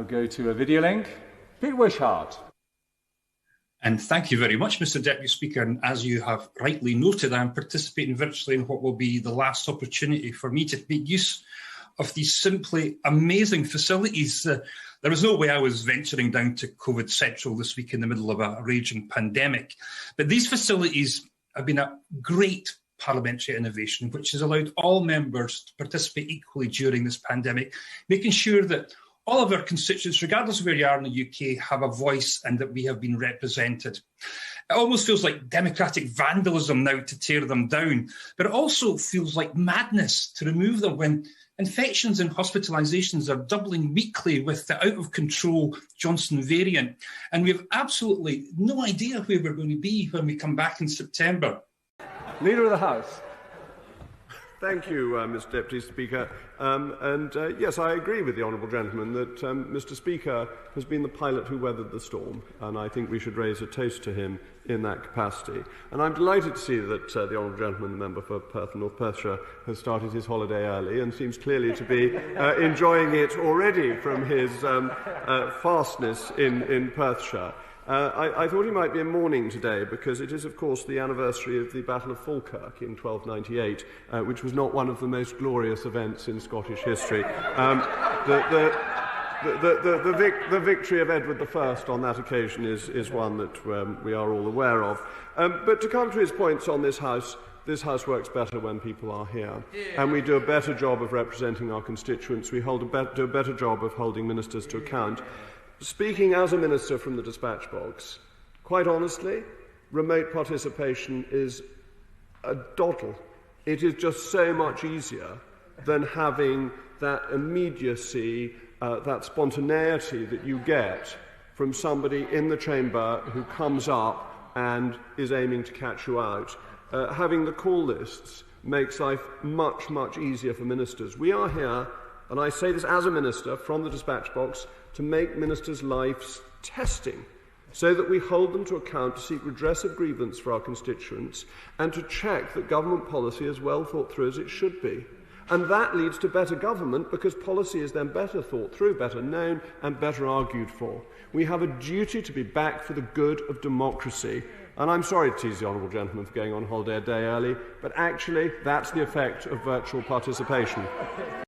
go to a video link. Pete Wishart. And thank you very much, Mr Deputy Speaker. And as you have rightly noted, I am participating virtually in what will be the last opportunity for me to make use of these simply amazing facilities. There was no way I was venturing down to COVID Central this week in the middle of a raging pandemic. But these facilities have been a great parliamentary innovation, which has allowed all members to participate equally during this pandemic, making sure that all of our constituents, regardless of where you are in the UK, have a voice and that we have been represented. It almost feels like democratic vandalism now to tear them down, but it also feels like madness to remove them when infections and hospitalisations are doubling weekly with the out-of-control Johnson variant. And we have absolutely no idea where we're going to be when we come back in September. Leader of the House. Thank you, Mr Deputy Speaker. Yes, I agree with the honourable gentleman that Mr Speaker has been the pilot who weathered the storm, and I think we should raise a toast to him in that capacity. And I'm delighted to see that the honourable gentleman, the member for Perth and North Perthshire, has started his holiday early and seems clearly to be enjoying it already from his fastness in Perthshire. I thought he might be in mourning today because it is, of course, the anniversary of the Battle of Falkirk in 1298, which was not one of the most glorious events in Scottish history. The victory of Edward I on that occasion is one that we are all aware of. But to come to his points on this House works better when people are here, and we do a better job of representing our constituents. We do a better job of holding ministers to account. Speaking as a minister from the dispatch box, quite honestly, remote participation is a doddle. It is just so much easier than having that immediacy, that spontaneity that you get from somebody in the chamber who comes up and is aiming to catch you out. Having the call lists makes life much, much easier for ministers. We are here, and I say this as a minister from the dispatch box, to make ministers' lives testing, so that we hold them to account to seek redress of grievance for our constituents and to check that government policy is well thought through as it should be. And that leads to better government because policy is then better thought through, better known and better argued for. We have a duty to be back for the good of democracy. And I'm sorry to tease the honourable gentleman for going on holiday a day early, but actually that's the effect of virtual participation.